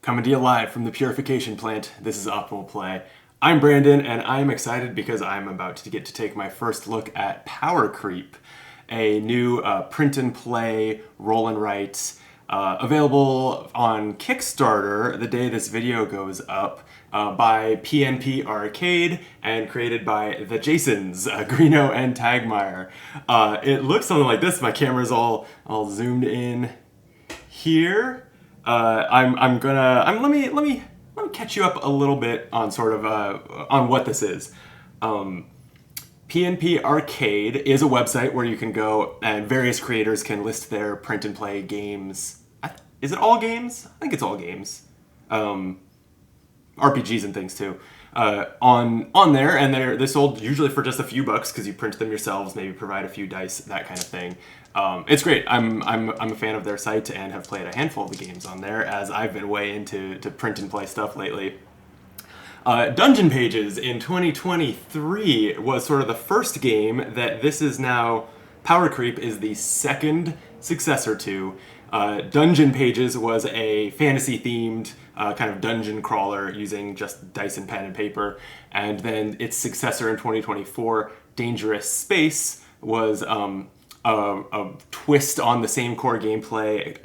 Coming to you live from the purification plant, this is Optimal Play. I'm Brandon, and I'm excited because I'm about to get to take my first look at Power Creep, a new print and play roll and write available on Kickstarter the day this video goes up by PNP Arcade and created by the Jasons, Greeno and Tagmeyer. It looks something like this. My camera's all zoomed in here. Let me catch you up a little bit on sort of on what this is. PNP Arcade is a website where you can go and various creators can list their print and play games. Is it all games? I think it's all games. RPGs and things too. On there, and they're sold usually for just a few bucks because you print them yourselves, maybe provide a few dice, that kind of thing. It's great. I'm a fan of their site and have played a handful of the games on there as I've been way into print and play stuff lately. Dungeon Pages in 2023 was sort of the first game that this is now. Power Creep is the second successor to. Dungeon Pages was a fantasy-themed kind of dungeon crawler using just dice and pen and paper, and then its successor in 2024, Dangerous Space, was a twist on the same core gameplay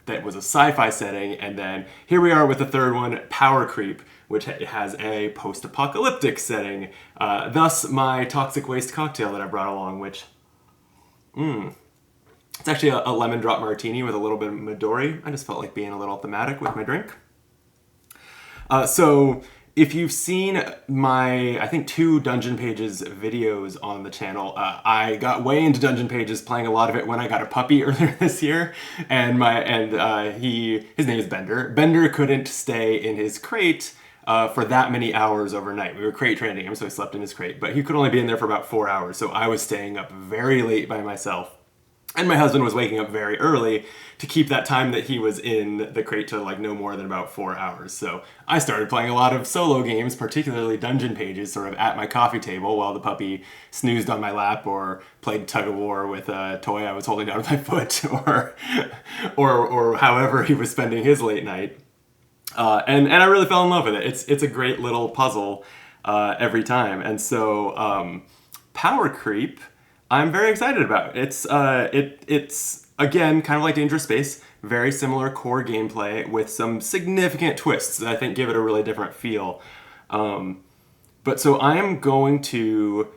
that was a sci-fi setting, and then here we are with the third one, Power Creep, which has a post-apocalyptic setting. Thus, my toxic waste cocktail that I brought along, which... It's actually a lemon drop martini with a little bit of Midori. I just felt like being a little thematic with my drink. So if you've seen my, I think, 2 Dungeon Pages videos on the channel, I got way into Dungeon Pages, playing a lot of it when I got a puppy earlier this year, and his name is Bender. Bender couldn't stay in his crate for that many hours overnight. We were crate training him, so he slept in his crate, but he could only be in there for about 4 hours, so I was staying up very late by myself. And my husband was waking up very early to keep that time that he was in the crate to like no more than about 4 hours. So I started playing a lot of solo games, particularly Dungeon Pages, sort of at my coffee table while the puppy snoozed on my lap or played tug of war with a toy I was holding down with my foot, or however he was spending his late night. And I really fell in love with it. It's a great little puzzle every time. And so Power Creep, I'm very excited about. It's again kind of like Dangerous Space, very similar core gameplay with some significant twists that I think give it a really different feel. But so I am going to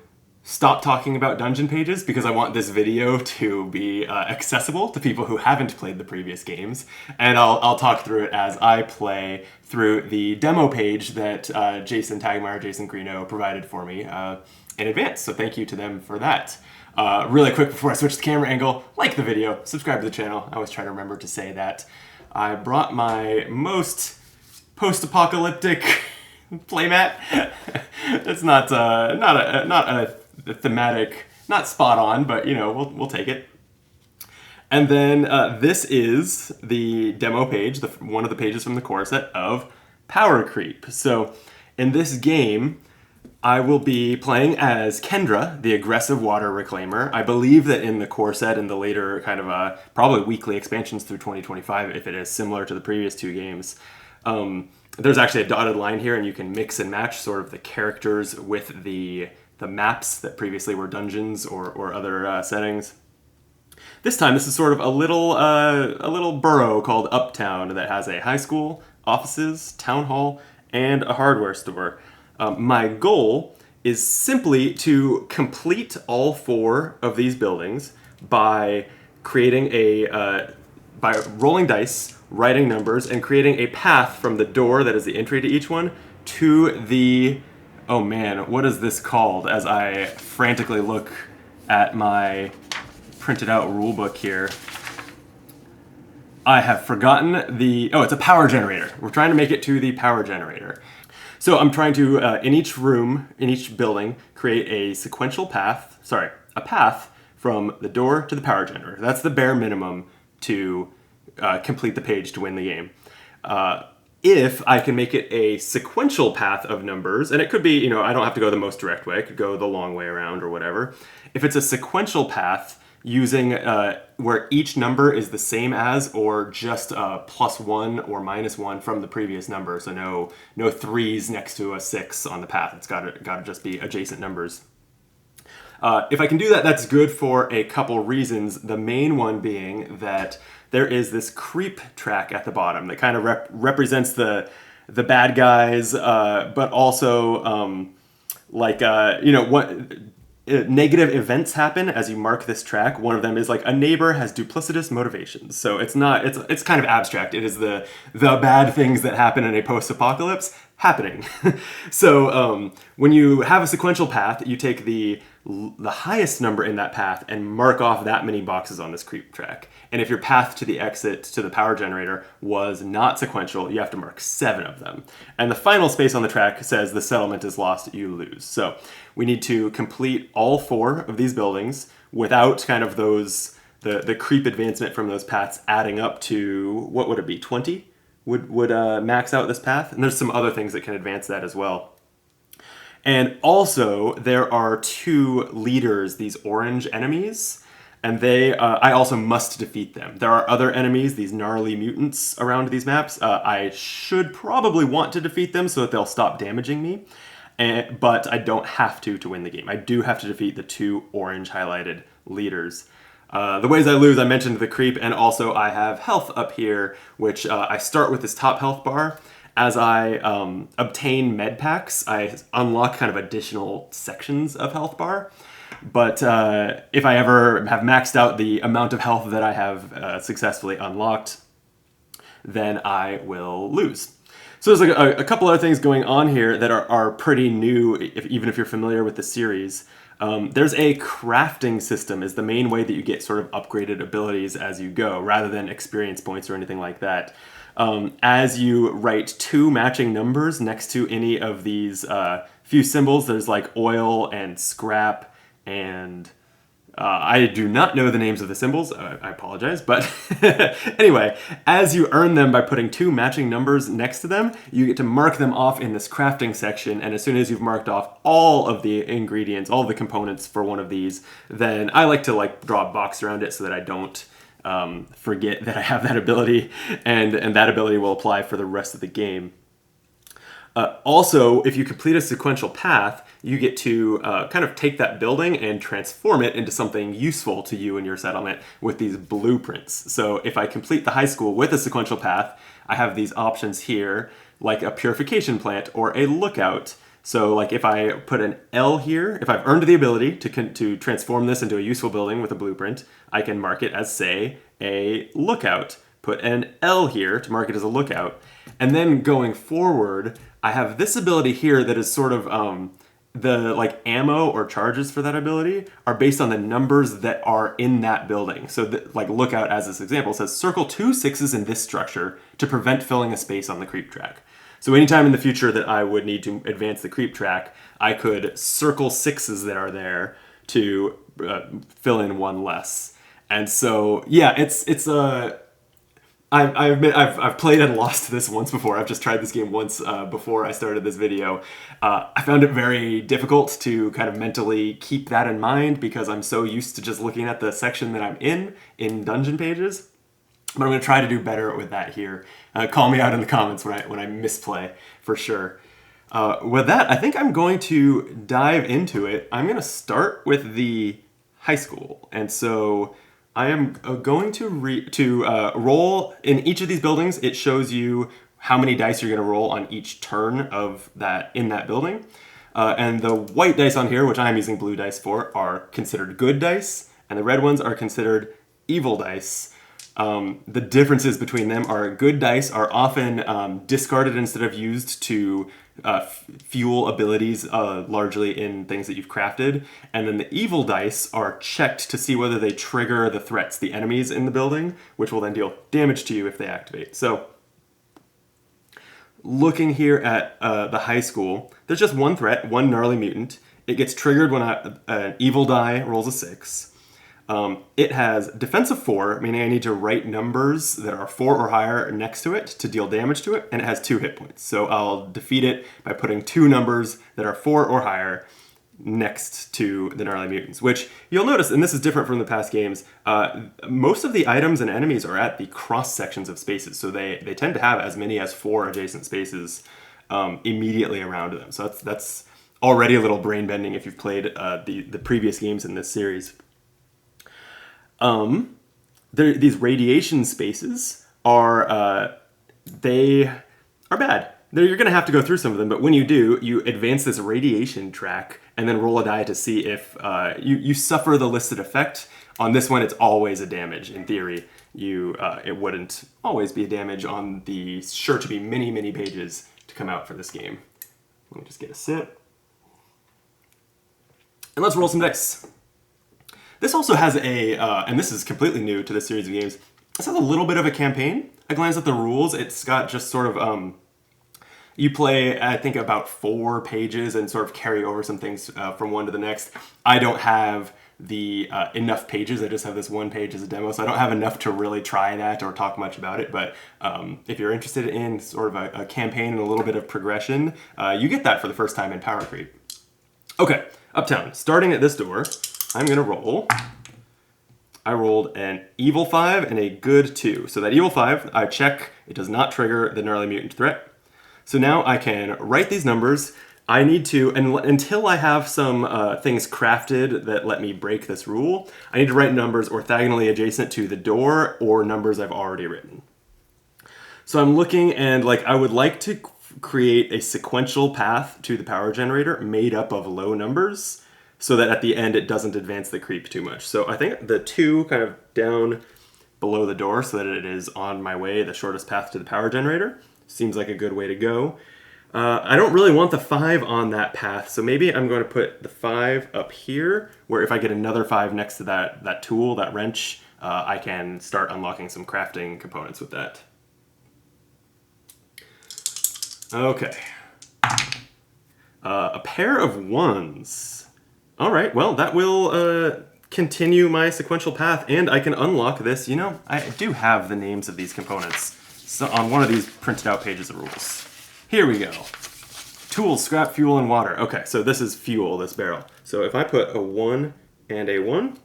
stop talking about Dungeon Pages because I want this video to be accessible to people who haven't played the previous games, and I'll talk through it as I play through the demo page that Jason Tagmeyer, Jason Greeno provided for me in advance. So thank you to them for that. Really quick before I switch the camera angle, like the video, subscribe to the channel. I always try to remember to say that. I brought my most post-apocalyptic playmat. It's not a thematic, not spot on, but you know, we'll take it. And then this is the demo page, one of the pages from the core set of Power Creep. So in this game, I will be playing as Kendra, the aggressive water reclaimer. I believe that in the core set and the later kind of probably weekly expansions through 2025, if it is similar to the previous 2 games, there's actually a dotted line here, and you can mix and match sort of the characters with the maps that previously were dungeons or other settings. This time, this is sort of a little borough called Uptown that has a high school, offices, town hall, and a hardware store. My goal is simply to complete all 4 of these buildings by creating by rolling dice, writing numbers, and creating a path from the door that is the entry to each one to the, oh man, what is this called? As I frantically look at my printed out rule book here. I have forgotten it's a power generator. We're trying to make it to the power generator. So I'm trying to, in each room, in each building, create a path from the door to the power generator. That's the bare minimum to complete the page to win the game. If I can make it a sequential path of numbers, and it could be, I don't have to go the most direct way, I could go the long way around or whatever. If it's a sequential path, using where each number is the same as or just +1 or -1 from the previous number. So no threes next to a 6 on the path. It's gotta just be adjacent numbers. If I can do that, that's good for a couple reasons. The main one being that there is this creep track at the bottom that kind of represents the bad guys, but also what negative events happen as you mark this track. One of them is like a neighbor has duplicitous motivations. So it's kind of abstract. It is the bad things that happen in a post-apocalypse happening. So when you have a sequential path, you take the highest number in that path and mark off that many boxes on this creep track. And if your path to the exit to the power generator was not sequential, you have to mark 7 of them. And the final space on the track says the settlement is lost, you lose. So we need to complete all 4 of these buildings without kind of the creep advancement from those paths adding up to, what would it be, 20? Would max out this path? And there's some other things that can advance that as well. And also, there are 2 leaders, these orange enemies, and I also must defeat them. There are other enemies, these gnarly mutants around these maps. I should probably want to defeat them so that they'll stop damaging me, but I don't have to win the game. I do have to defeat the 2 orange highlighted leaders. The ways I lose, I mentioned the creep, and also I have health up here, which I start with this top health bar. As I obtain med packs, I unlock kind of additional sections of health bar. But if I ever have maxed out the amount of health that I have successfully unlocked, then I will lose. So there's like a couple other things going on here that are pretty new, even if you're familiar with the series. There's a crafting system is the main way that you get sort of upgraded abilities as you go, rather than experience points or anything like that. As you write 2 matching numbers next to any of these few symbols, there's like oil and scrap, and I do not know the names of the symbols, I apologize, but anyway, as you earn them by putting 2 matching numbers next to them, you get to mark them off in this crafting section, and as soon as you've marked off all of the ingredients, all of the components for one of these, then I like to draw a box around it so that I don't forget that I have that ability, and that ability will apply for the rest of the game. Also, if you complete a sequential path, you get to kind of take that building and transform it into something useful to you and your settlement with these blueprints. So if I complete the high school with a sequential path, I have these options here, like a purification plant or a lookout. So like if I put an L here, if I've earned the ability to transform this into a useful building with a blueprint, I can mark it as, say, a lookout. Put an L here to mark it as a lookout. And then going forward, I have this ability here that is sort of the ammo or charges for that ability are based on the numbers that are in that building. So lookout, as this example, says circle 2 6s in this structure to prevent filling a space on the creep track. So anytime in the future that I would need to advance the creep track, I could circle 6s that are there to fill in 1 less. And so yeah, I've played and lost this once before. I've just tried this game once before I started this video. I found it very difficult to kind of mentally keep that in mind because I'm so used to just looking at the section that I'm in dungeon pages. But I'm going to try to do better with that here. Call me out in the comments when I misplay, for sure. With that, I think I'm going to dive into it. I'm going to start with the high school. And so I am going to roll in each of these buildings. It shows you how many dice you're going to roll on each turn of that in that building. And the white dice on here, which I'm using blue dice for, are considered good dice, and the red ones are considered evil dice. The differences between them are good dice are often discarded instead of used to fuel abilities largely in things that you've crafted. And then the evil dice are checked to see whether they trigger the threats, the enemies in the building, which will then deal damage to you if they activate. So looking here at the high school, there's just one threat, one gnarly mutant. It gets triggered when an evil die rolls a 6. It has defense of 4, meaning I need to write numbers that are 4 or higher next to it to deal damage to it, and it has 2 hit points. So I'll defeat it by putting 2 numbers that are 4 or higher next to the gnarly mutants, which you'll notice, and this is different from the past games, most of the items and enemies are at the cross sections of spaces, so they tend to have as many as 4 adjacent spaces immediately around them. So that's already a little brain bending if you've played the previous games in this series. These radiation spaces are they are bad. You're going to have to go through some of them, but when you do, you advance this radiation track and then roll a die to see if you suffer the listed effect. On this one, it's always a damage. In theory, it wouldn't always be a damage on the sure to be many, many pages to come out for this game. Let me just get a sip. And let's roll some dice. This also has and this is completely new to this series of games, this has a little bit of a campaign. I glanced at the rules. It's got just sort of... you play, I think, about 4 pages and sort of carry over some things from one to the next. I don't have the enough pages. I just have this 1 page as a demo, so I don't have enough to really try that or talk much about it. But if you're interested in sort of a campaign and a little bit of progression, you get that for the first time in Power Creep. Okay, Uptown. Starting at this door, I'm going to roll. I rolled an evil 5 and a good 2. So that evil 5, I check. It does not trigger the gnarly mutant threat. So now I can write these numbers. I need to, and until I have some things crafted that let me break this rule, I need to write numbers orthogonally adjacent to the door or numbers I've already written. So I'm looking, and I would like to create a sequential path to the power generator made up of low numbers so that at the end it doesn't advance the creep too much. So I think the 2 kind of down below the door so that it is on my way, the shortest path to the power generator. Seems like a good way to go. I don't really want the 5 on that path, so maybe I'm going to put the 5 up here, where if I get another 5 next to that tool, that wrench, I can start unlocking some crafting components with that. Okay. A pair of 1s. All right, well, that will continue my sequential path, and I can unlock this. You know, I do have the names of these components. So on one of these printed out pages of rules. Here we go. Tools, scrap, fuel, and water. Okay, so this is fuel, this barrel. So if I put a 1 and a 1,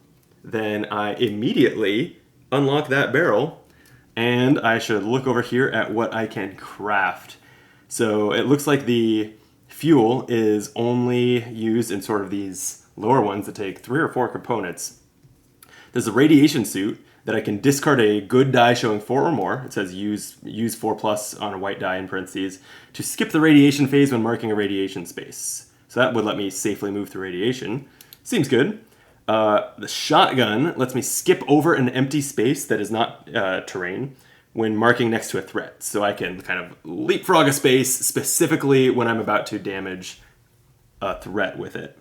then I immediately unlock that barrel, and I should look over here at what I can craft. So it looks like the fuel is only used in sort of these lower ones that take 3 or 4 components. There's a radiation suit that I can discard a good die showing 4 or more. It says use 4+ on a white die in parentheses to skip the radiation phase when marking a radiation space. So that would let me safely move through radiation. Seems good. The shotgun lets me skip over an empty space that is not terrain when marking next to a threat. So I can kind of leapfrog a space specifically when I'm about to damage a threat with it.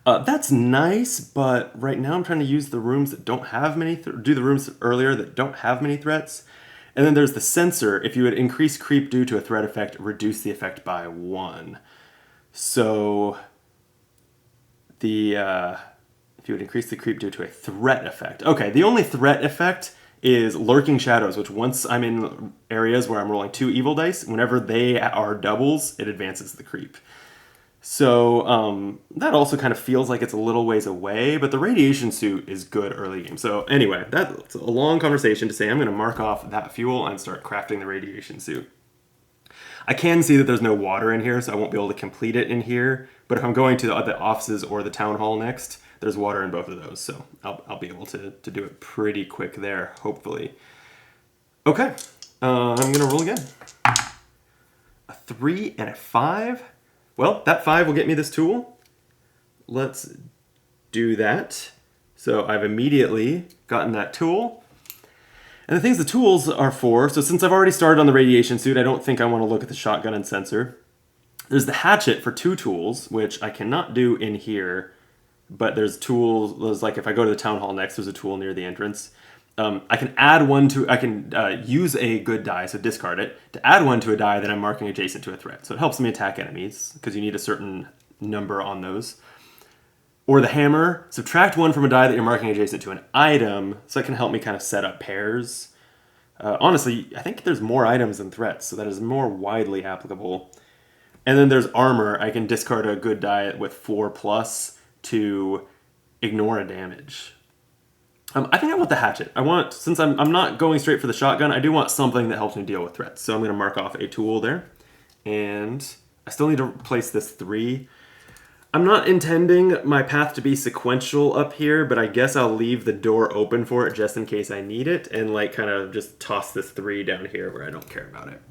That's nice, but right now I'm trying to use the rooms that don't have many, do the rooms earlier that don't have many threats. And then there's the sensor. If you would increase creep due to a threat effect, reduce the effect by 1. So if you would increase the creep due to a threat effect. Okay, the only threat effect is lurking shadows, which once I'm in areas where I'm rolling 2 evil dice, whenever they are doubles, it advances the creep. So that also kind of feels like it's a little ways away, but the radiation suit is good early game. So anyway, that's a long conversation to say I'm going to mark off that fuel and start crafting the radiation suit. I can see that there's no water in here, so I won't be able to complete it in here. But if I'm going to the offices or the town hall next, there's water in both of those. So I'll be able to do it pretty quick there, hopefully. Okay, I'm going to roll again. A 3 and a 5. Well, that 5 will get me this tool. Let's do that. So I've immediately gotten that tool. And the things the tools are for, so since I've already started on the radiation suit, I don't think I want to look at the shotgun and sensor. There's the hatchet for 2 tools, which I cannot do in here, but there's tools, like if I go to the town hall next, there's a tool near the entrance. I can add one to, I can use a good die, so discard it, to add one to a die that I'm marking adjacent to a threat. So it helps me attack enemies, because you need a certain number on those. Or the hammer, subtract 1 from a die that you're marking adjacent to an item, so it can help me kind of set up pairs. Honestly, I think there's more items than threats, so that is more widely applicable. And then there's armor. I can discard a good die with 4+ to ignore a damage. I think I want the hatchet. I want, since I'm not going straight for the shotgun, I do want something that helps me deal with threats. So I'm going to mark off a tool there. And I still need to place this 3. I'm not intending my path to be sequential up here, but I guess I'll leave the door open for it just in case I need it, and like kind of just toss this 3 down here where I don't care about it.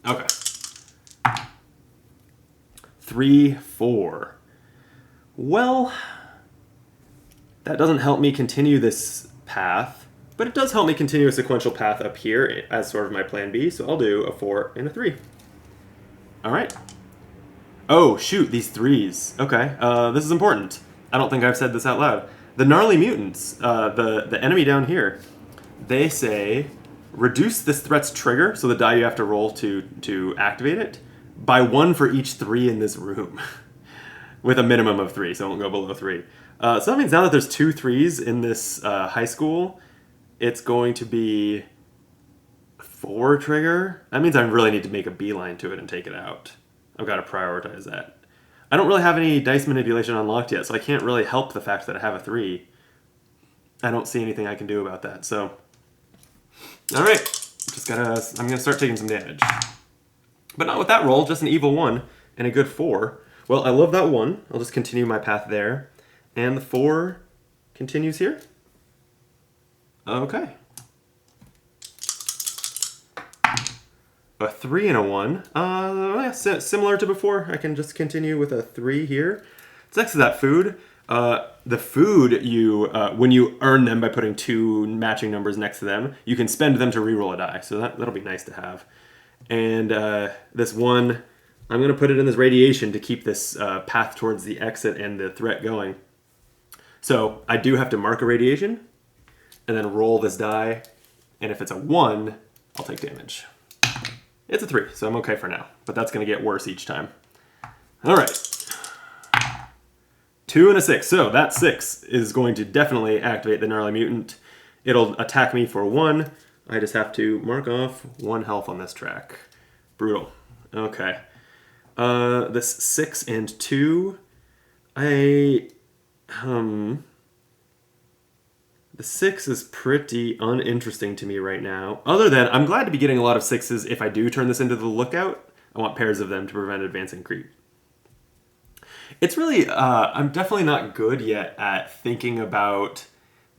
Okay. 3, 4. Well, that doesn't help me continue this path, but it does help me continue a sequential path up here as sort of my plan B, so I'll do a 4 and a 3. All right. Oh, shoot, these 3s. Okay, this is important. I don't think I've said this out loud. The gnarly mutants, the enemy down here, they say, reduce this threat's trigger, so the die you have to roll to activate it, by 1 for each 3 in this room. With a minimum of 3, so it won't go below 3. So that means now that there's 2 3s in this high school, it's going to be 4 trigger. That means I really need to make a beeline to it and take it out. I've got to prioritize that. I don't really have any dice manipulation unlocked yet, so I can't really help the fact that I have a 3. I don't see anything I can do about that, so... Alright, I'm gonna start taking some damage. But not with that roll, just an evil 1 and a good 4. Well, I love that 1. I'll just continue my path there. And the 4 continues here. Okay. A 3 and a 1. Similar to before. I can just continue with a 3 here. So next to that food. The food, when you earn them by putting 2 matching numbers next to them, you can spend them to reroll a die. So that'll be nice to have. And this 1, I'm going to put it in this radiation to keep this path towards the exit and the threat going. So I do have to mark a radiation, and then roll this die. And if it's a 1, I'll take damage. It's a 3, so I'm okay for now. But that's going to get worse each time. All right. 2 and a 6. So that 6 is going to definitely activate the gnarly mutant. It'll attack me for 1. I just have to mark off 1 health on this track. Brutal. Okay. This 6 and 2. The 6 is pretty uninteresting to me right now. Other than, I'm glad to be getting a lot of 6s if I do turn this into the lookout. I want pairs of them to prevent advancing creep. It's really, I'm definitely not good yet at thinking about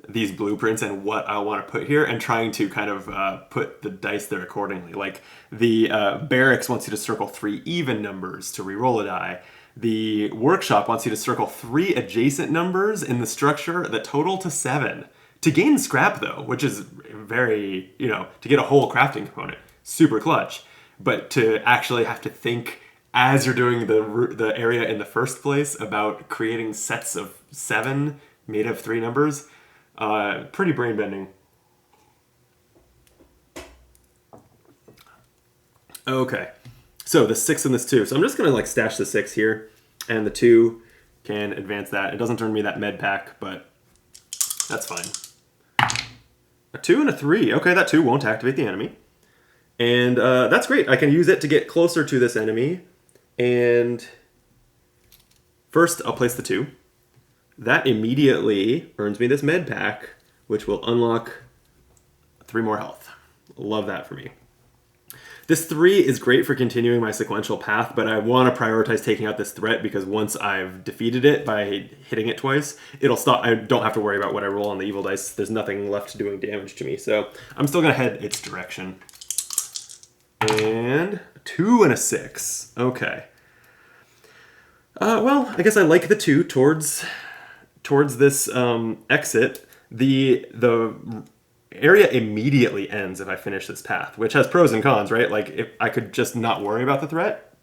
these blueprints and what I want to put here and trying to kind of put the dice there accordingly. Like the barracks wants you to circle 3 even numbers to reroll a die. The workshop wants you to circle 3 adjacent numbers in the structure that total to 7. To gain scrap though, which is very, to get a whole crafting component, super clutch. But to actually have to think as you're doing the area in the first place about creating sets of 7 made of 3 numbers, pretty brain bending. Okay, so the 6 and this 2. So I'm just gonna stash the 6 here, and the 2 can advance that. It doesn't turn me that med pack, but that's fine. A 2 and a 3. Okay, that 2 won't activate the enemy. And that's great. I can use it to get closer to this enemy. And first, I'll place the 2. That immediately earns me this med pack, which will unlock 3 more health. Love that for me. This 3 is great for continuing my sequential path, but I want to prioritize taking out this threat because once I've defeated it by hitting it twice, it'll stop. I don't have to worry about what I roll on the evil dice. There's nothing left doing damage to me, so I'm still going to head its direction. And 2 and a 6. Okay. Well, I guess I like the 2 towards this exit. The area immediately ends if I finish this path, which has pros and cons, right? Like, if I could just not worry about the threat,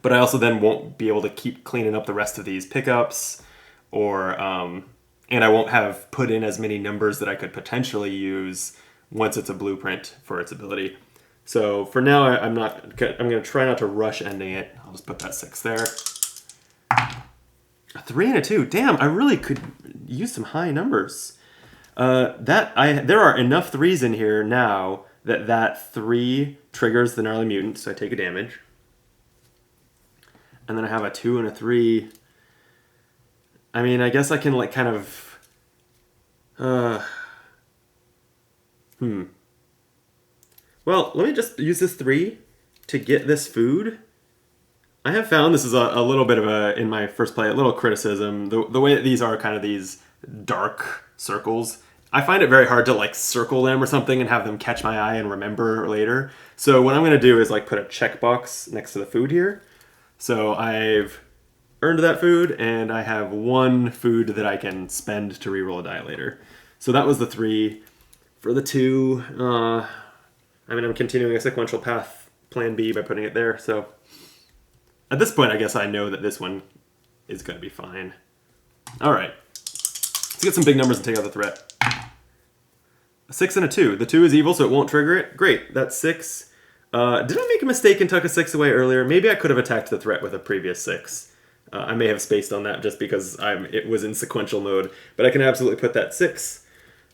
but I also then won't be able to keep cleaning up the rest of these pickups, or and I won't have put in as many numbers that I could potentially use once it's a blueprint for its ability. So for now, I'm going to try not to rush ending it. I'll just put that 6 there. A 3 and a 2. Damn, I really could use some high numbers. There are enough 3s in here now that 3 triggers the gnarly mutant, so I take a damage. And then I have a 2 and a 3. I mean, I guess I can like kind of... Well, let me just use this 3 to get this food. I have found this is a little bit of a, in my first play, a little criticism. The way that these are kind of these dark circles, I find it very hard to like circle them or something and have them catch my eye and remember later. So what I'm going to do is like put a checkbox next to the food here. So I've earned that food and I have 1 food that I can spend to reroll a die later. So that was the 3. For the 2, I mean, I'm continuing a sequential path plan B by putting it there. So at this point, I guess I know that this one is going to be fine. All right. Let's get some big numbers and take out the threat. A 6 and a 2. The 2 is evil, so it won't trigger it. Great. That's 6. Did I make a mistake and tuck a 6 away earlier? Maybe I could have attacked the threat with a previous 6. I may have spaced on that just because it was in sequential mode. But I can absolutely put that 6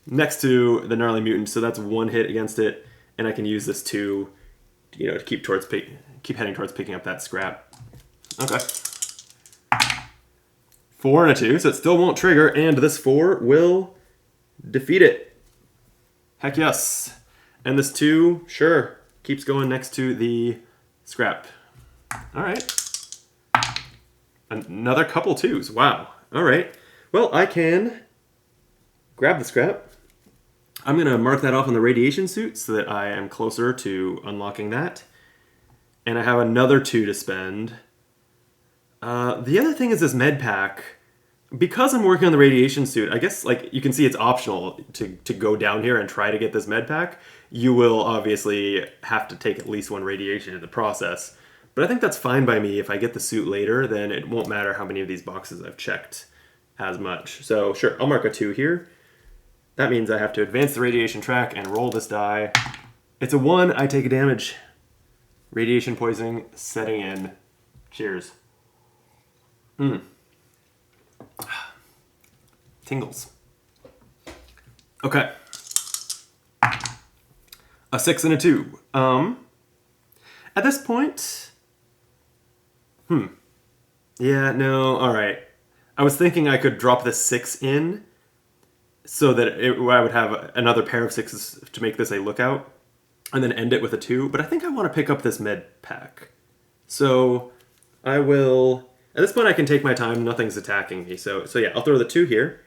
next to the gnarly mutant, so that's 1 hit against it. And I can use this 2, to keep heading towards picking up that scrap. Okay. 4 and a 2, so it still won't trigger, and this 4 will defeat it. Heck yes. And this 2, sure, keeps going next to the scrap. All right. Another couple 2s. Wow. All right. Well, I can grab the scrap. I'm going to mark that off on the radiation suit so that I am closer to unlocking that. And I have another 2 to spend. The other thing is this med pack. Because I'm working on the radiation suit, I guess like you can see it's optional to go down here and try to get this med pack. You will obviously have to take at least 1 radiation in the process. But I think that's fine by me. If I get the suit later, then it won't matter how many of these boxes I've checked as much. So sure, I'll mark a 2 here. That means I have to advance the radiation track and roll this die. It's a 1, I take a damage. Radiation poisoning setting in. Cheers. Tingles. Okay. A 6 and a 2. At this point... Yeah, no, alright. I was thinking I could drop this 6 in so that I would have another pair of 6s to make this a lookout, and then end it with a 2, but I think I want to pick up this med pack. So I will... At this point I can take my time, nothing's attacking me, so yeah, I'll throw the 2 here.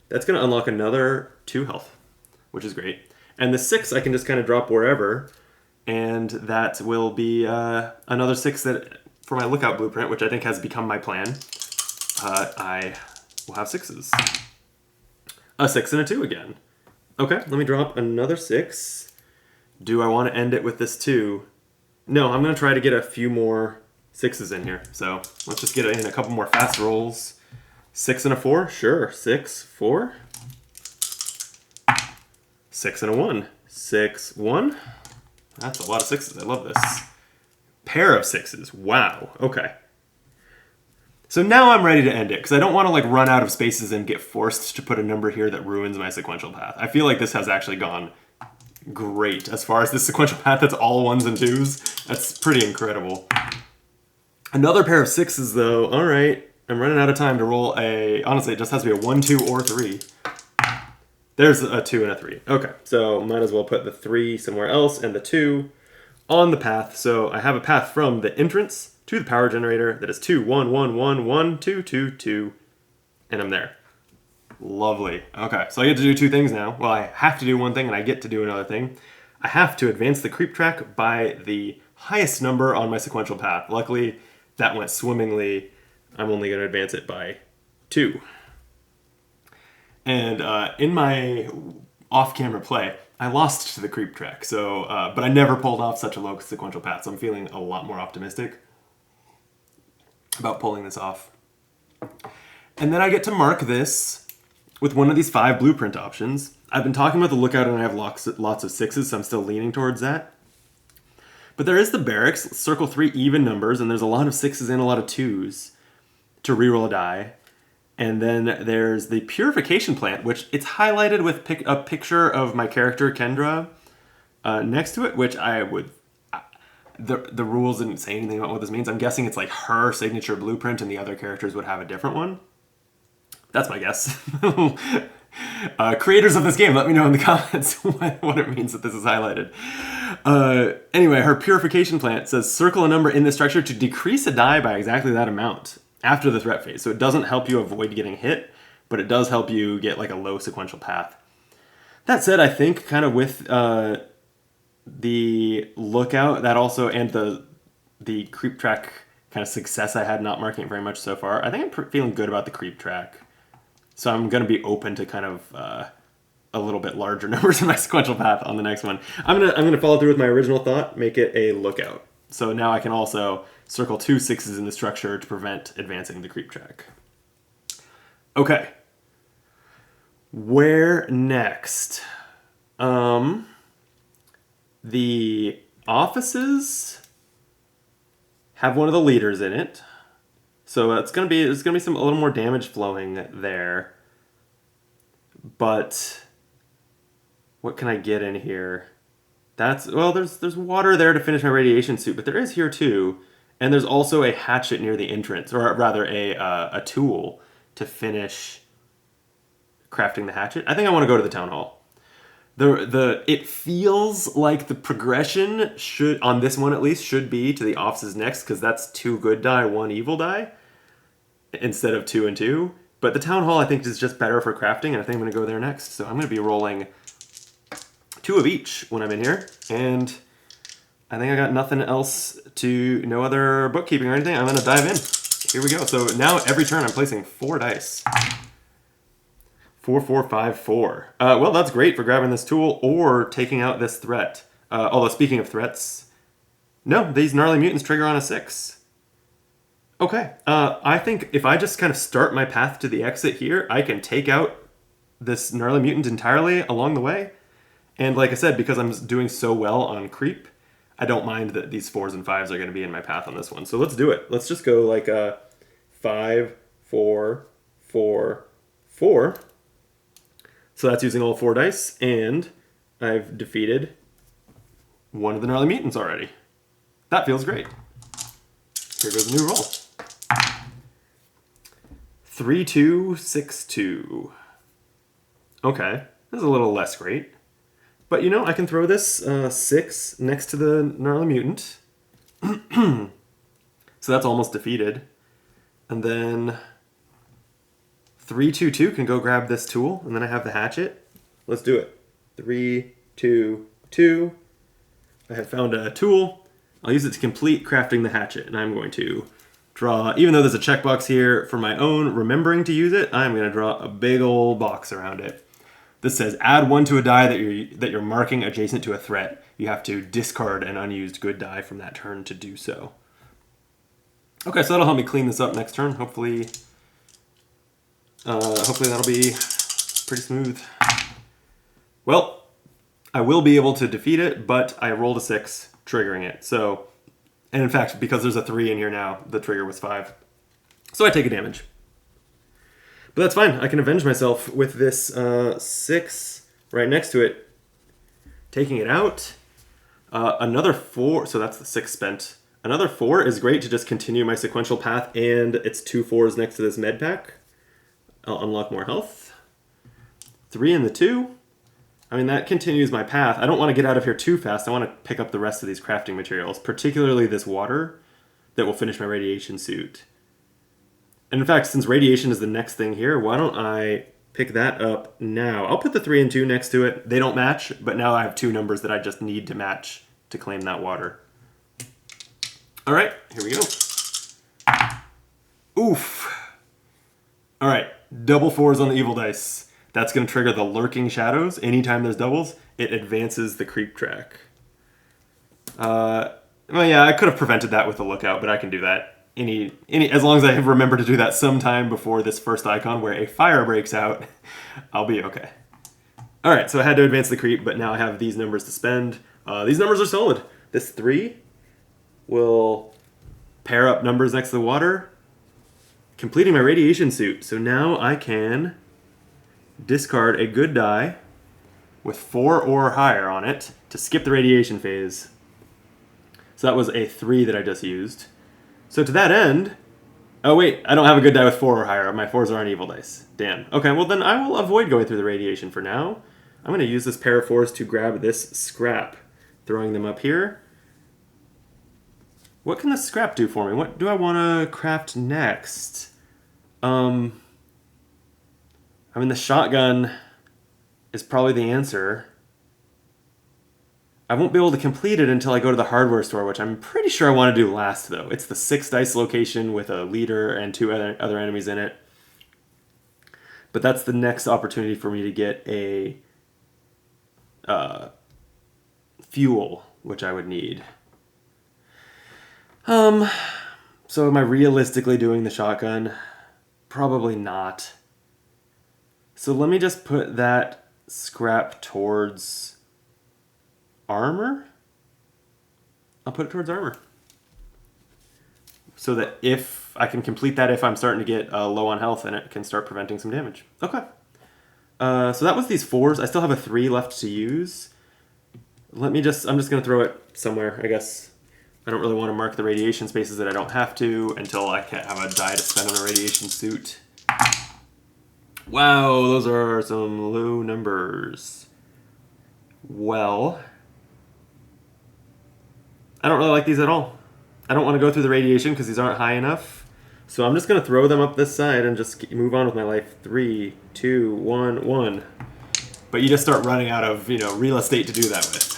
That's going to unlock another 2 health, which is great. And the 6 I can just kind of drop wherever, and that will be another 6 that for my lookout blueprint, which I think has become my plan. I will have 6s. A 6 and a 2 again. Okay, let me drop another 6. Do I want to end it with this 2? No, I'm going to try to get a few more 6s in here. So let's just get in a couple more fast rolls. 6 and a 4? Sure. 6, 4. 6 and a 1. 6, 1. That's a lot of 6s. I love this. Pair of 6s. Wow. Okay. So now I'm ready to end it, because I don't want to like run out of spaces and get forced to put a number here that ruins my sequential path. I feel like this has actually gone great as far as this sequential path that's all 1s and 2s. That's pretty incredible. Another pair of 6s though. All right. I'm running out of time to roll a... Honestly, it just has to be a 1, 2, or 3. There's a 2 and a 3. Okay, so might as well put the 3 somewhere else and the 2 on the path. So I have a path from the entrance to the power generator that is 2, 1, 1, 1, 1, 2, 2, 2, and I'm there. Lovely. Okay, so I get to do 2 things now. Well, I have to do 1 thing and I get to do another thing. I have to advance the creep track by the highest number on my sequential path. Luckily, that went swimmingly. I'm only going to advance it by 2. And in my off-camera play, I lost to the creep track. So, but I never pulled off such a low sequential path, so I'm feeling a lot more optimistic about pulling this off. And then I get to mark this with one of these 5 blueprint options. I've been talking about the lookout and I have lots of 6s, so I'm still leaning towards that. But there is the barracks, circle 3 even numbers, and there's a lot of 6s and a lot of 2s to reroll a die. And then there's the purification plant, which it's highlighted with a picture of my character, Kendra, next to it, which I the rules didn't say anything about what this means. I'm guessing it's like her signature blueprint and the other characters would have a different one. That's my guess. Creators of this game, let me know in the comments what it means that this is highlighted. Anyway, her purification plant says circle a number in this structure to decrease a die by exactly that amount after the threat phase. So it doesn't help you avoid getting hit, but it does help you get like a low sequential path. That said, I think kind of with the lookout, that also, and the creep track kind of success I had not marking it very much so far, I think I'm feeling good about the creep track. So I'm going to be open to kind of a little bit larger numbers in my sequential path on the next one. I'm gonna follow through with my original thought, make it a lookout. So now I can also circle 2 6s in the structure to prevent advancing the creep track. Okay. Where next? The offices have one of the leaders in it. So there's gonna be a little more damage flowing there. But what can I get in here? There's water there to finish my radiation suit, but there is here too. And there's also a hatchet near the entrance, or rather a tool to finish crafting the hatchet. I think I want to go to the town hall. It feels like the progression should, on this one at least, should be to the offices next, because that's 2 good die, 1 evil die, instead of 2 and 2. But the town hall I think is just better for crafting, and I think I'm going to go there next. So I'm going to be rolling 2 of each when I'm in here, and I think I got nothing else no other bookkeeping or anything. I'm going to dive in. Here we go. So now every turn I'm placing 4 dice. 4, 4, 5, 4. Well, that's great for grabbing this tool or taking out this threat. Although, speaking of threats, no, these gnarly mutants trigger on a 6. Okay, I think if I just kind of start my path to the exit here, I can take out this gnarly mutant entirely along the way. And like I said, because I'm doing so well on creep, I don't mind that these 4s and 5s are going to be in my path on this one. So let's do it. Let's just go like 5, 4, 4, 4. So that's using all 4 dice, and I've defeated one of the gnarly mutants already. That feels great. Here goes a new roll. 3, 2, 6, 2. Okay, this is a little less great. But you know, I can throw this 6 next to the gnarly mutant. So that's almost defeated. And then 3, 2, 2 can go grab this tool, and then I have the hatchet. Let's do it. 3, 2, 2. I have found a tool. I'll use it to complete crafting the hatchet, and I'm going to draw, even though there's a checkbox here for my own remembering to use it, I'm going to draw a big old box around it. This says add 1 to a die that you're marking adjacent to a threat. You have to discard an unused good die from that turn to do so. Okay, so that'll help me clean this up next turn. Hopefully that'll be pretty smooth. Well, I will be able to defeat it, but I rolled a 6, triggering it. So, and in fact, because there's a 3 in here now, the trigger was 5. So I take a damage. But that's fine. I can avenge myself with this 6 right next to it. Taking it out. Another 4, so that's the 6 spent. Another 4 is great to just continue my sequential path, and it's 2 4s next to this med pack. I'll unlock more health. 3 and the 2. I mean, that continues my path. I don't want to get out of here too fast. I want to pick up the rest of these crafting materials, particularly this water that will finish my radiation suit. And in fact, since radiation is the next thing here, why don't I pick that up now? I'll put the 3 and 2 next to it. They don't match, but now I have 2 numbers that I just need to match to claim that water. All right, here we go. Oof. All right, double 4s on the evil dice. That's going to trigger the lurking shadows. Anytime there's doubles, it advances the creep track. Well, yeah, I could have prevented that with the lookout, but I can do that. As long as I remember to do that sometime before this first icon where a fire breaks out, I'll be okay. All right, so I had to advance the creep, but now I have these numbers to spend. These numbers are solid. This 3 will pair up numbers next to the water, completing my radiation suit. So now I can discard a good die with 4 or higher on it to skip the radiation phase. So So that was a 3 that I just used. So to that end... Oh wait, I don't have a good die with 4 or higher. My 4s aren't evil dice. Damn. Okay, well then I will avoid going through the radiation for now. I'm going to use this pair of 4s to grab this scrap. Throwing them up here. What can this scrap do for me? What do I want to craft next? I mean, the shotgun is probably the answer. I won't be able to complete it until I go to the hardware store, which I'm pretty sure I want to do last, though. It's the 6 dice location with a leader and 2 other enemies in it. But that's the next opportunity for me to get a fuel, which I would need. So am I realistically doing the shotgun? Probably not. So let me just put that scrap towards armor? I'll put it towards armor. So that if I can complete that, if I'm starting to get low on health, and it can start preventing some damage. Okay. So that was these 4s. I still have a 3 left to use. I'm just going to throw it somewhere, I guess. I don't really want to mark the radiation spaces that I don't have to until I can have a die to spend on a radiation suit. Wow, those are some low numbers. Well, I don't really like these at all. I don't want to go through the radiation because these aren't high enough. So I'm just going to throw them up this side and just move on with my life. 3, 2, 1, 1. But you just start running out of, real estate to do that with.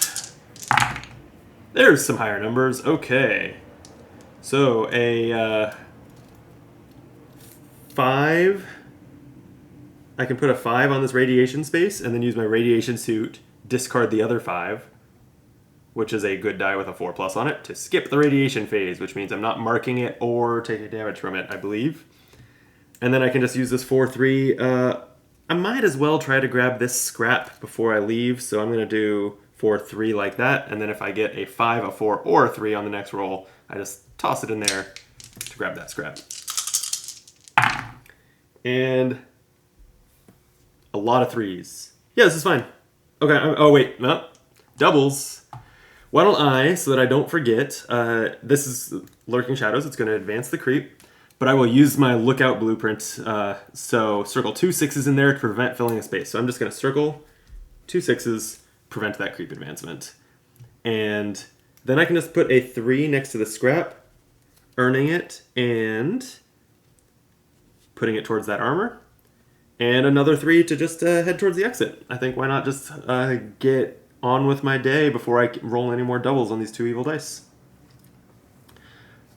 There's some higher numbers. Okay. So a 5. I can put a 5 on this radiation space and then use my radiation suit, discard the other 5, which is a good die with a 4+ on it, to skip the radiation phase, which means I'm not marking it or taking damage from it, I believe. And then I can just use this 4-3. I might as well try to grab this scrap before I leave, so I'm going to do 4-3 like that, and then if I get a 5, a 4, or a 3 on the next roll, I just toss it in there to grab that scrap. And a lot of 3s. Yeah, this is fine. Okay, oh wait, no. Doubles. Why don't I, so that I don't forget, this is Lurking Shadows, it's going to advance the creep, but I will use my lookout blueprint, so circle 2 6s in there to prevent filling a space. So I'm just going to circle 2 6s, prevent that creep advancement. And then I can just put a 3 next to the scrap, earning it, and putting it towards that armor. And another 3 to just head towards the exit. I think why not just get on with my day before I roll any more doubles on these 2 evil dice.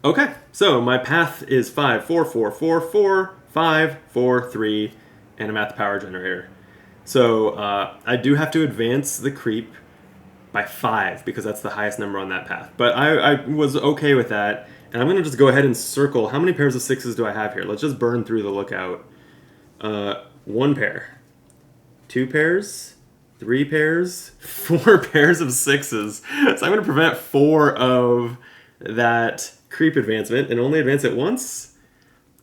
Okay, so my path is 5, 4, 4, 4, 4, 5, 4, 3, and I'm at the power generator. So I do have to advance the creep by 5 because that's the highest number on that path. But I was okay with that. And I'm going to just go ahead and circle. How many pairs of 6s do I have here? Let's just burn through the lookout. 1 pair. 2 pairs. 3 pairs. 4 pairs of 6s. So I'm going to prevent 4 of that creep advancement and only advance it once.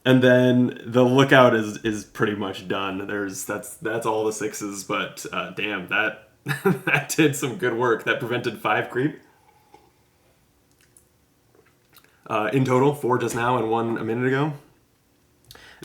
And then the lookout is pretty much done. That's all the 6s, but damn, that that did some good work. That prevented 5 creep. In total, 4 just now and 1 a minute ago.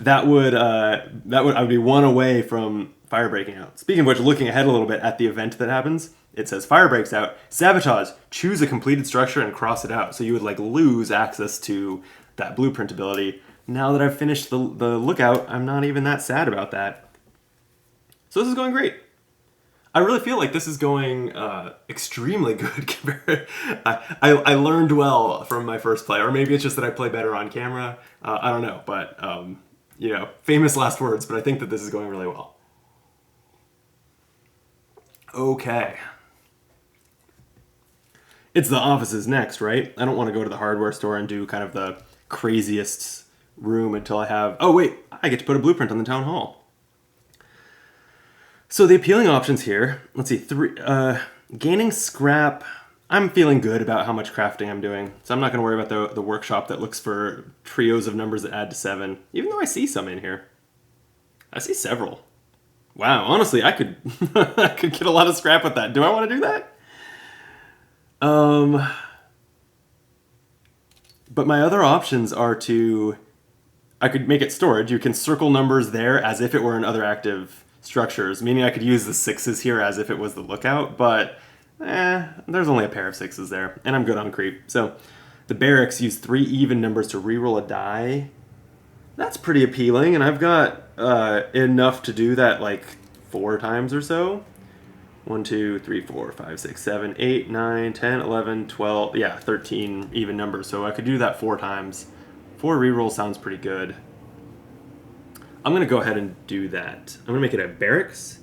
I would be 1 away from fire breaking out. Speaking of which, looking ahead a little bit at the event that happens, it says fire breaks out. Sabotage. Choose a completed structure and cross it out. So you would lose access to that blueprint ability. Now that I've finished the lookout, I'm not even that sad about that. So this is going great. I really feel like this is going extremely good. I learned well from my first play, or maybe it's just that I play better on camera. I don't know, but famous last words, but I think that this is going really well. Okay. It's the offices next, right? I don't want to go to the hardware store and do kind of the craziest room until I have... Oh, wait, I get to put a blueprint on the town hall. So the appealing options here, let's see, gaining scrap. I'm feeling good about how much crafting I'm doing, so I'm not going to worry about the workshop that looks for trios of numbers that add to 7, even though I see some in here. I see several. Wow, honestly, I could I could get a lot of scrap with that. Do I want to do that? But my other options are to, I could make it storage. You can circle numbers there as if it were in other active structures, meaning I could use the 6s here as if it was the lookout, but there's only a pair of 6s there, and I'm good on creep. So the barracks use 3 even numbers to reroll a die. That's pretty appealing, and I've got enough to do that like 4 times or so. 1, 2, 3, 4, 5, 6, 7, 8, 9, 10, 11, 12, yeah, 13 even numbers. So I could do that 4 times. 4 reroll sounds pretty good. I'm going to go ahead and do that. I'm going to make it a barracks,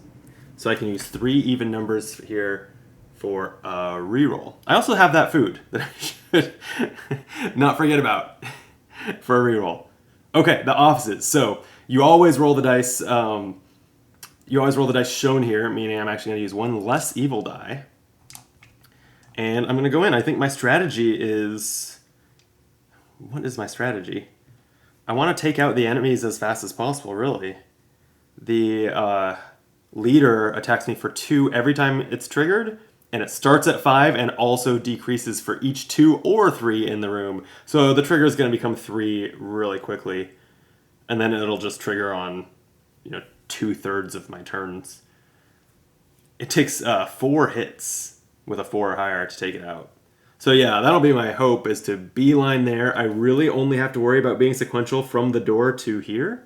so I can use 3 even numbers here for a reroll. I also have that food that I should not forget about for a reroll. Okay, the opposites. So you always roll the dice. You always roll the dice shown here, meaning I'm actually going to use 1 less evil die. And I'm going to go in. I think my strategy is... What is my strategy? I want to take out the enemies as fast as possible, really. The leader attacks me for 2 every time it's triggered, and it starts at 5 and also decreases for each 2 or 3 in the room. So the trigger is going to become 3 really quickly. And then it'll just trigger on, 2/3 of my turns. It takes 4 hits with a 4 or higher to take it out. So yeah, that'll be my hope, is to beeline there. I really only have to worry about being sequential from the door to here.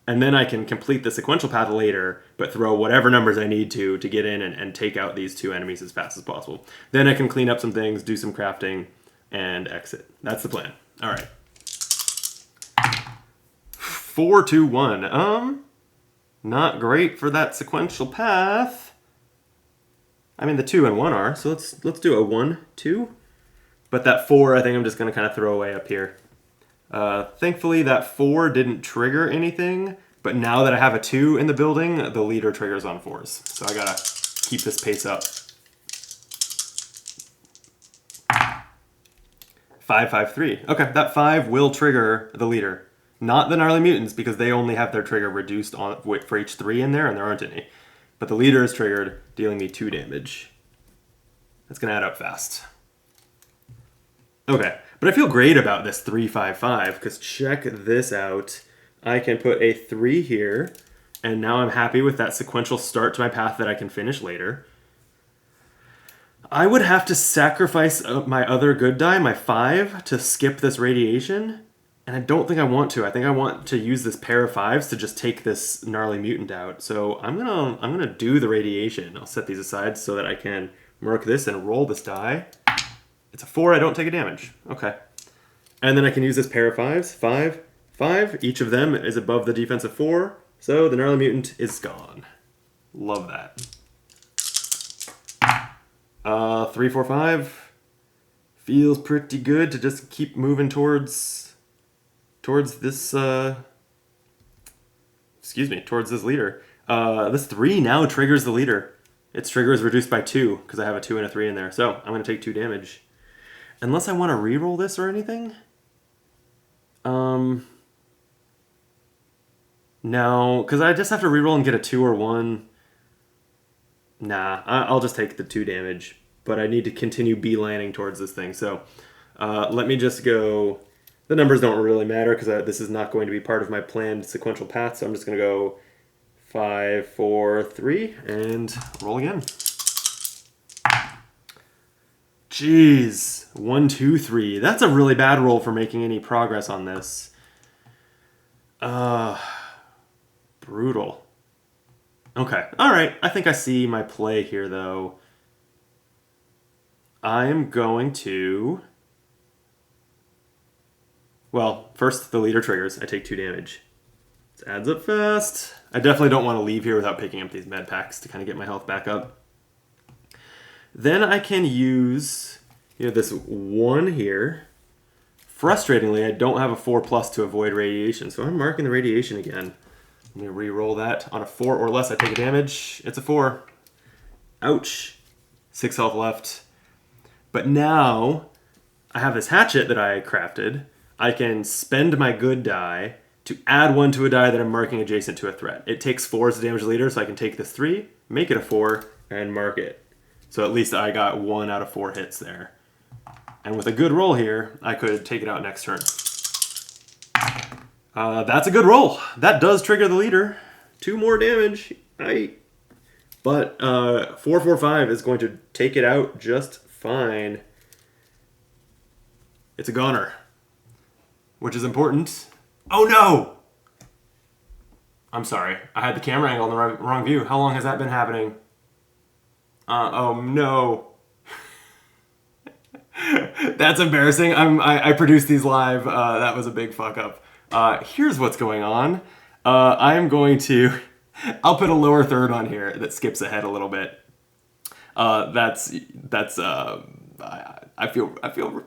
And then I can complete the sequential path later, but throw whatever numbers I need to get in and take out these 2 enemies as fast as possible. Then I can clean up some things, do some crafting, and exit. That's the plan. All right. 4, 2, 1. Not great for that sequential path. I mean, the 2 and 1 are, so let's do a 1, 2. But that 4, I think I'm just going to kind of throw away up here. Thankfully, that 4 didn't trigger anything, but now that I have a 2 in the building, the leader triggers on 4s. So I gotta keep this pace up. 5, 5, 3. Okay, that 5 will trigger the leader. Not the gnarly mutants, because they only have their trigger reduced for each 3 in there, and there aren't any. But the leader is triggered, dealing me 2 damage. That's gonna add up fast. Okay, but I feel great about this 3, 5, 5, because check this out. I can put a 3 here, and now I'm happy with that sequential start to my path that I can finish later. I would have to sacrifice my other good die, my 5, to skip this radiation, and I don't think I want to. I think I want to use this pair of 5s to just take this gnarly mutant out. So I'm gonna do the radiation. I'll set these aside so that I can mark this and roll this die. It's a 4, I don't take a damage. Okay. And then I can use this pair of 5s. 5, 5. Each of them is above the defense of 4. So the gnarly mutant is gone. Love that. 3, 4, 5. Feels pretty good to just keep moving towards this, towards this leader. This 3 now triggers the leader. Its trigger is reduced by 2, because I have a 2 and a 3 in there. So I'm going to take 2 damage. Unless I want to reroll this or anything? No, because I just have to reroll and get a 2 or 1. Nah, I'll just take the 2 damage. But I need to continue beelining towards this thing. So let me just go... The numbers don't really matter, because this is not going to be part of my planned sequential path. So I'm just going to go 5, 4, 3, and roll again. Jeez, 1, 2, 3. That's a really bad roll for making any progress on this. Brutal. Okay, all right. I think I see my play here, though. I am going to... Well, first the leader triggers. I take 2 damage. This adds up fast. I definitely don't want to leave here without picking up these med packs to kind of get my health back up. Then I can use this 1 here. Frustratingly, I don't have a 4+ to avoid radiation, so I'm marking the radiation again. Let me re-roll that. On a 4 or less, I take a damage. It's a 4. Ouch. 6 health left. But now, I have this hatchet that I crafted. I can spend my good die to add 1 to a die that I'm marking adjacent to a threat. It takes 4 as a damage leader, so I can take this 3, make it a 4, and mark it. So at least I got 1 out of 4 hits there. And with a good roll here, I could take it out next turn. That's a good roll. That does trigger the leader. 2 more damage. But 4/4/5 is going to take it out just fine. It's a goner, which is important. Oh no! I'm sorry. I had the camera angle in the wrong view. How long has that been happening? Oh no. That's embarrassing. I produced these live. That was a big fuck up. Here's what's going on. I'm going to... I'll put a lower third on here that skips ahead a little bit. I feel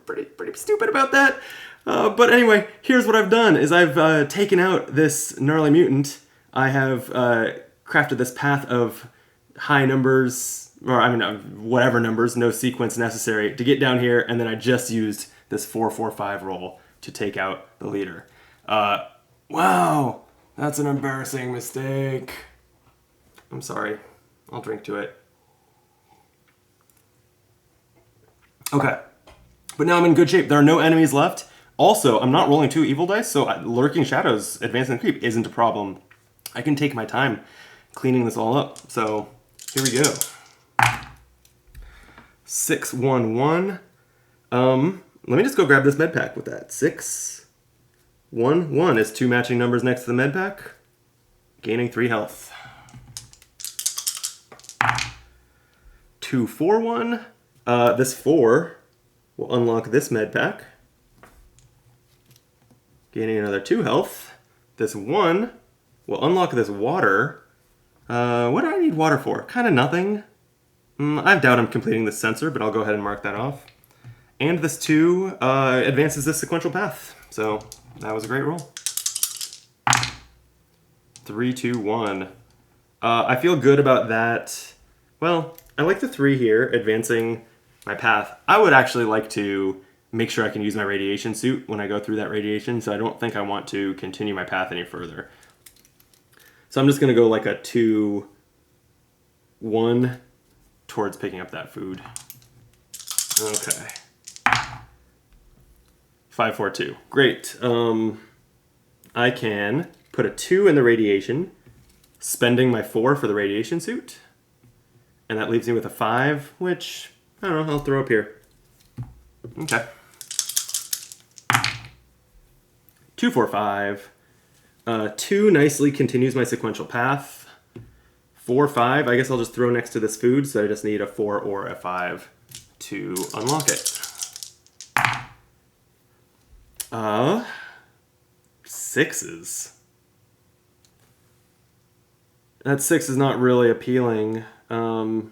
pretty stupid about that. But anyway, here's what I've done is I've taken out this gnarly mutant. I have crafted this path of high numbers, or I mean whatever numbers, no sequence necessary to get down here, and then I just used this 4/4/5 roll to take out the leader. Wow, that's an embarrassing mistake. I'm sorry. I'll drink to it. Okay, but now I'm in good shape. There are no enemies left. Also, I'm not rolling 2 evil dice, so lurking shadows, advancing the creep isn't a problem. I can take my time cleaning this all up. So here we go. 6/1/1. Let me just go grab this med pack with that. 6/1/1 is 2 matching numbers next to the med pack, gaining 3 health. 2/4/1. This 4 will unlock this med pack, gaining another 2 health. This 1 will unlock this water. What do I need water for? Kind of nothing. I doubt I'm completing this sensor, but I'll go ahead and mark that off. And this 2 advances this sequential path. So that was a great roll. 3/2/1. I feel good about that. Well, I like the 3 here, advancing my path. I would actually like to make sure I can use my radiation suit when I go through that radiation, so I don't think I want to continue my path any further. So I'm just going to go like a 2/1 towards picking up that food. Okay. 5/4/2. Great. I can put a 2 in the radiation, spending my 4 for the radiation suit. And that leaves me with a 5, which, I don't know, I'll throw up here. Okay. 2/4/5. 2 nicely continues my sequential path. 4/5, I guess I'll just throw next to this food, so I just need a 4 or a 5 to unlock it. 6s. That 6 is not really appealing. I'll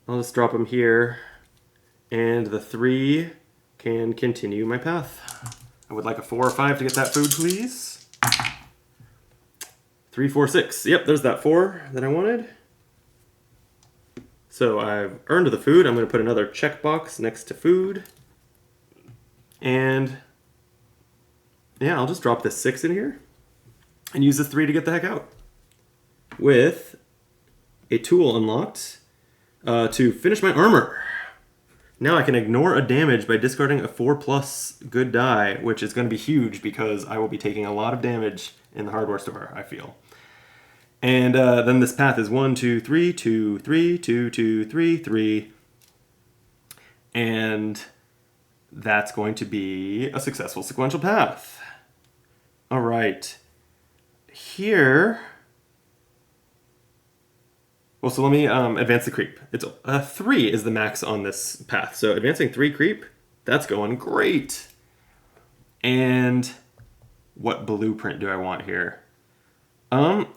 just drop them here, and the 3 can continue my path. I would like a 4 or 5 to get that food, please. 3/4/6. Yep, there's that 4 that I wanted. So I've earned the food. I'm going to put another checkbox next to food. And yeah, I'll just drop this 6 in here and use this 3 to get the heck out. With a tool unlocked to finish my armor. Now I can ignore a damage by discarding a 4+ good die, which is going to be huge because I will be taking a lot of damage in the hardware store, I feel. And then this path is 1, 2, 3, 2, 3, 2, 2, 3, 3. And that's going to be a successful sequential path. All right. Here... Well, so let me advance the creep. It's 3 is the max on this path. So advancing 3 creep, that's going great. And what blueprint do I want here? I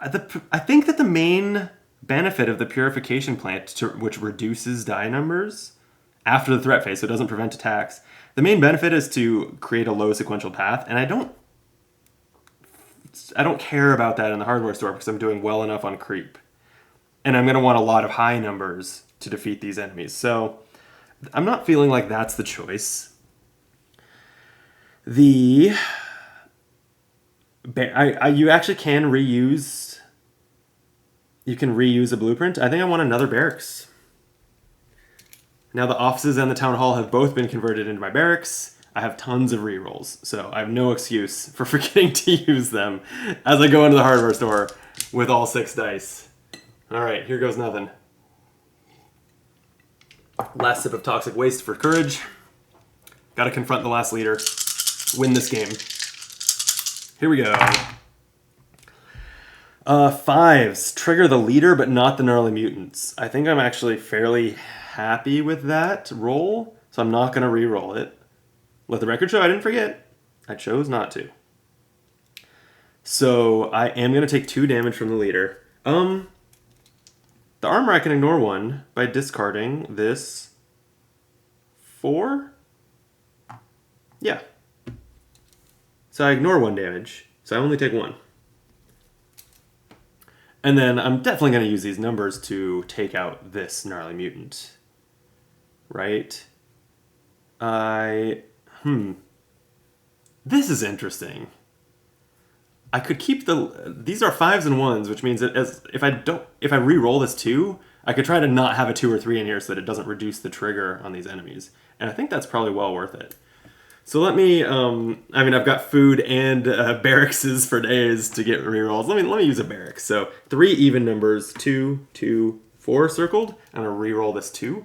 think that the main benefit of the purification plant, which reduces die numbers after the threat phase, so it doesn't prevent attacks, the main benefit is to create a low sequential path, and I don't care about that in the hardware store because I'm doing well enough on creep. And I'm going to want a lot of high numbers to defeat these enemies. So I'm not feeling like that's the choice. You actually can reuse... You can reuse a blueprint. I think I want another barracks. Now the offices and the town hall have both been converted into my barracks. I have tons of rerolls, so I have no excuse for forgetting to use them as I go into the hardware store with all 6 dice. All right, here goes nothing. Last sip of toxic waste for courage. Gotta confront the last leader. Win this game. Here we go. 5s. Trigger the leader, but not the gnarly mutants. I think I'm actually fairly happy with that roll, so I'm not going to re-roll it. Let the record show I didn't forget. I chose not to. So I am going to take 2 damage from the leader. The armor I can ignore 1 by discarding this 4. Yeah. So I ignore 1 damage. So I only take 1. And then I'm definitely going to use these numbers to take out this gnarly mutant. Right? This is interesting. I could keep these are 5s and 1s, which means that if I re-roll this 2, I could try to not have a 2 or 3 in here so that it doesn't reduce the trigger on these enemies. And I think that's probably well worth it. So let me, I've got food and barrackses for days to get rerolls. Let me use a barracks. So 3 even numbers, 2, 2, 4 circled. I'm gonna reroll this 2.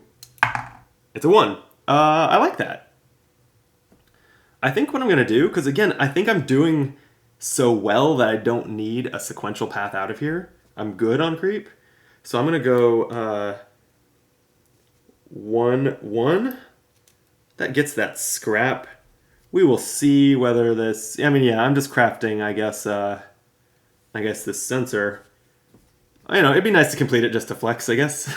It's a 1. I like that. I think what I'm gonna do, because again, I think I'm doing so well that I don't need a sequential path out of here. I'm good on creep. So I'm gonna go 1, 1. That gets that scrap. We will see whether this... I'm just crafting, I guess this sensor. It'd be nice to complete it just to flex, I guess.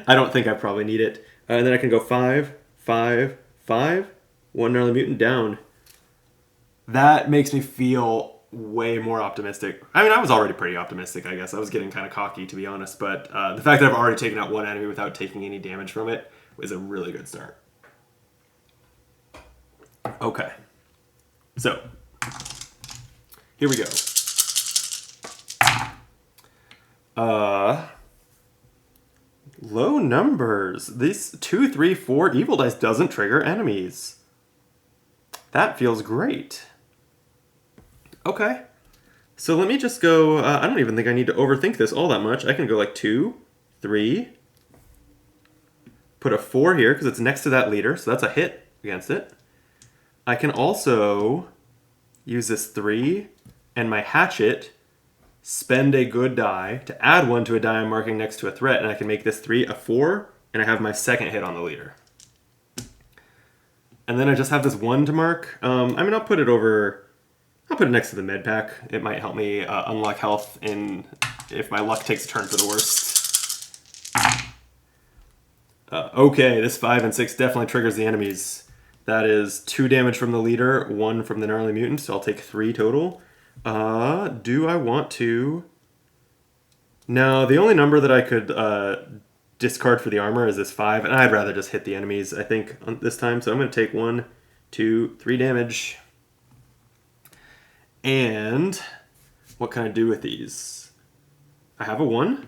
I don't think I probably need it. And then I can go 5, 5, 5. 1 gnarly mutant down. That makes me feel way more optimistic. I was already pretty optimistic, I guess. I was getting kind of cocky, to be honest. But the fact that I've already taken out 1 enemy without taking any damage from it is a really good start. Okay, so here we go. Low numbers. These 2, 3, 4 evil dice doesn't trigger enemies. That feels great. Okay, so let me just go. I don't even think I need to overthink this all that much. I can go like 2, 3. Put a 4 here because it's next to that leader, so that's a hit against it. I can also use this 3 and my hatchet, spend a good die to add 1 to a die I'm marking next to a threat, and I can make this 3 a 4, and I have my second hit on the leader. And then I just have this 1 to mark. I'll put it over... I'll put it next to the med pack. It might help me unlock health if my luck takes a turn for the worst. Okay, this 5 and 6 definitely triggers the enemies. That is 2 damage from the leader, 1 from the gnarly mutant, so I'll take 3 total. Do I want to... No, the only number that I could discard for the armor is this 5, and I'd rather just hit the enemies, I think, this time. So I'm going to take 1, 2, 3 damage. And what can I do with these? I have a 1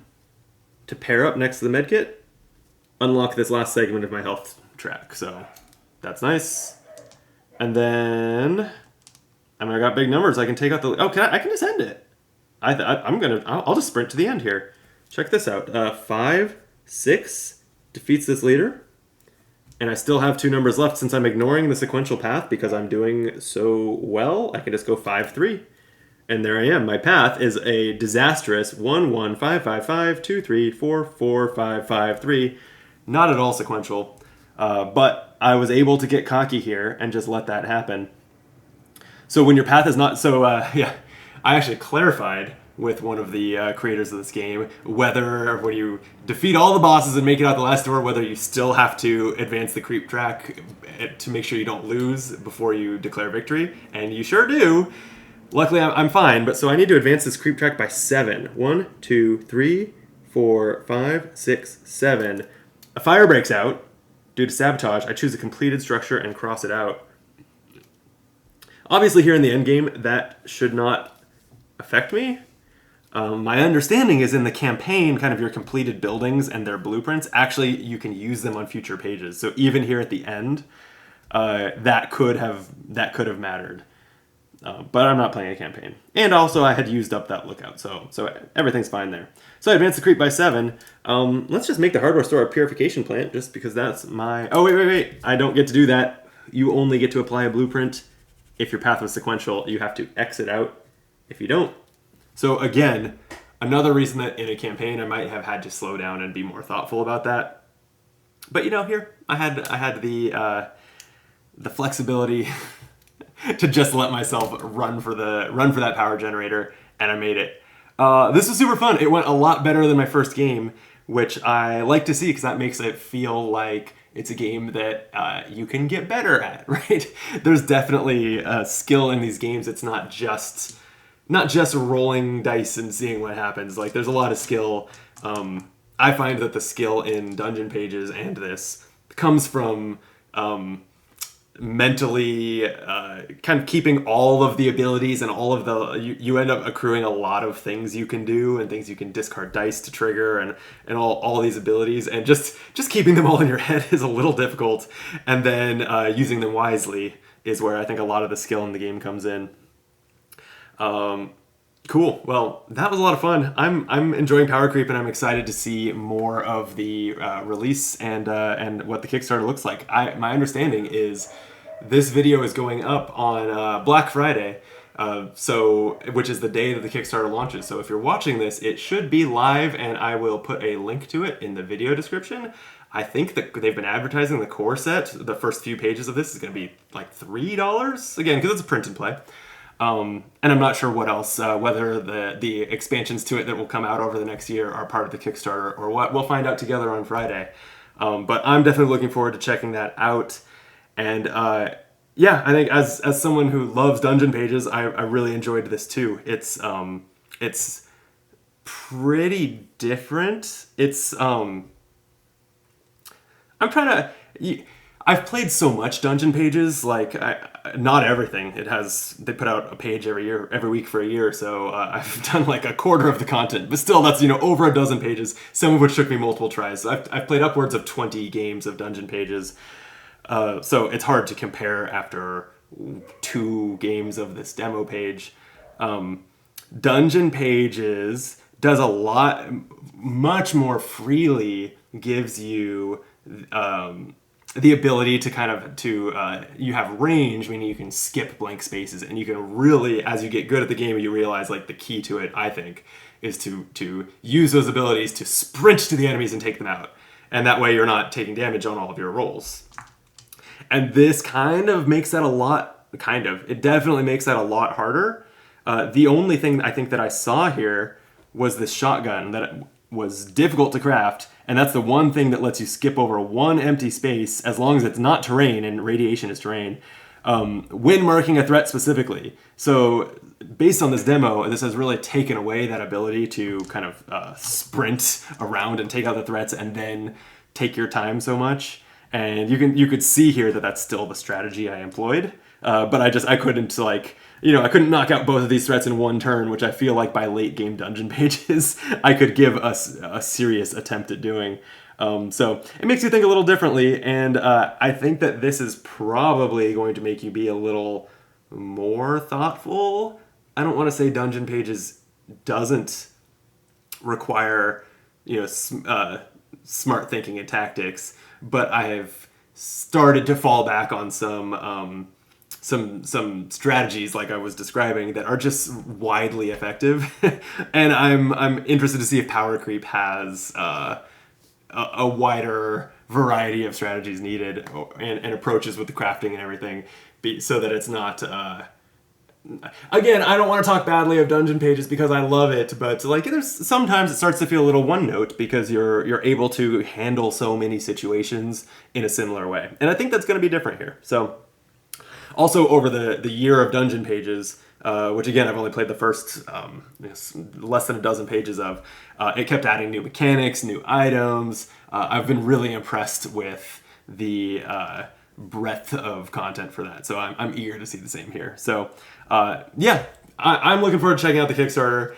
to pair up next to the medkit, unlock this last segment of my health track, so... That's nice. And then, I got big numbers. I can take out the... Oh, I can just end it. I'll just sprint to the end here. Check this out. 5, 6 defeats this leader. And I still have 2 numbers left since I'm ignoring the sequential path because I'm doing so well. I can just go 5, 3. And there I am. My path is a disastrous 1, 1, 5, 5, 5, 2, 3, 4, 4, 5, 5, 3. Not at all sequential. But I was able to get cocky here and just let that happen. So when your path is not... I actually clarified with one of the creators of this game whether when you defeat all the bosses and make it out the last door, whether you still have to advance the creep track to make sure you don't lose before you declare victory. And you sure do. Luckily, I'm fine. But so I need to advance this creep track by 7. 1, 2, 3, 4, 5, 6, 7. A fire breaks out. Due to sabotage, I choose a completed structure and cross it out. Obviously, here in the endgame, that should not affect me. My understanding is in the campaign, kind of your completed buildings and their blueprints, actually you can use them on future pages. So even here at the end, that could have mattered. But I'm not playing a campaign. And also I had used up that lookout, so everything's fine there. So I advanced the creep by 7. Let's just make the hardware store a purification plant, just because that's my... Oh, wait. I don't get to do that. You only get to apply a blueprint if your path was sequential. You have to exit out if you don't. So again, another reason that in a campaign I might have had to slow down and be more thoughtful about that. But here I had the flexibility to just let myself run for that power generator, and I made it. This was super fun. It went a lot better than my first game, which I like to see because that makes it feel like it's a game that you can get better at, right? There's definitely skill in these games. It's not just rolling dice and seeing what happens. Like, there's a lot of skill. I find that the skill in Dungeon Pages and this comes from mentally kind of keeping all of the abilities and all of the... You end up accruing a lot of things you can do and things you can discard dice to trigger and all these abilities, and just keeping them all in your head is a little difficult, and then using them wisely is where I think a lot of the skill in the game comes in. Cool. Well, that was a lot of fun. I'm enjoying Power Creep, and I'm excited to see more of the release and what the Kickstarter looks like. My understanding is this video is going up on Black Friday, which is the day that the Kickstarter launches. So if you're watching this, it should be live, and I will put a link to it in the video description. I think that they've been advertising the core set. The first few pages of this is going to be like $3 again, because it's a print and play. And I'm not sure what else, whether the expansions to it that will come out over the next year are part of the Kickstarter or what. We'll find out together on Friday. But I'm definitely looking forward to checking that out. And yeah, I think as someone who loves Dungeon Pages, I really enjoyed this too. It's pretty different. I've played so much Dungeon Pages, like not everything. They put out a page every week for a year, so I've done like a quarter of the content. But still, that's over a dozen pages, some of which took me multiple tries. So I've played upwards of 20 games of Dungeon Pages, so it's hard to compare after 2 games of this demo page. Dungeon Pages does a lot, much more freely, gives you the ability to you have range, meaning you can skip blank spaces, and you can really, as you get good at the game, you realize like the key to it, I think, is to use those abilities to sprint to the enemies and take them out. And that way you're not taking damage on all of your rolls. And this kind of makes that it definitely makes that a lot harder. The only thing I think that I saw here was this shotgun that was difficult to craft, and that's the one thing that lets you skip over one empty space as long as it's not terrain, and radiation is terrain, when marking a threat specifically. So based on this demo, this has really taken away that ability to kind of sprint around and take out the threats and then take your time so much. And you could see here that that's still the strategy I employed, but I couldn't I couldn't knock out both of these threats in one turn, which I feel like by late game Dungeon Pages I could give us a serious attempt at doing. So it makes you think a little differently, and I think that this is probably going to make you be a little more thoughtful. I don't want to say Dungeon Pages doesn't require smart thinking and tactics, but I have started to fall back on some strategies like I was describing that are just widely effective. And I'm interested to see if Power Creep has a wider variety of strategies needed and approaches with the crafting and everything, so that it's not again, I don't want to talk badly of Dungeon Pages because I love it, but there's sometimes it starts to feel a little one note because you're able to handle so many situations in a similar way. And I think that's going to be different here. So also over the year of Dungeon Pages, which again I've only played the first less than a dozen pages of, it kept adding new mechanics, new items. I've been really impressed with the breadth of content for that. So I'm eager to see the same here. So yeah, I'm looking forward to checking out the Kickstarter.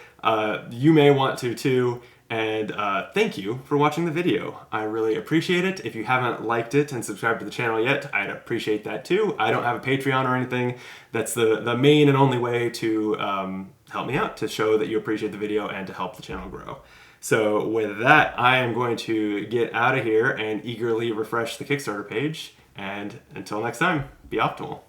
You may want to too. And thank you for watching the video. I really appreciate it. If you haven't liked it and subscribed to the channel yet, I'd appreciate that too. I don't have a Patreon or anything. That's the main and only way to help me out, to show that you appreciate the video and to help the channel grow. So with that, I am going to get out of here and eagerly refresh the Kickstarter page. And until next time, be optimal.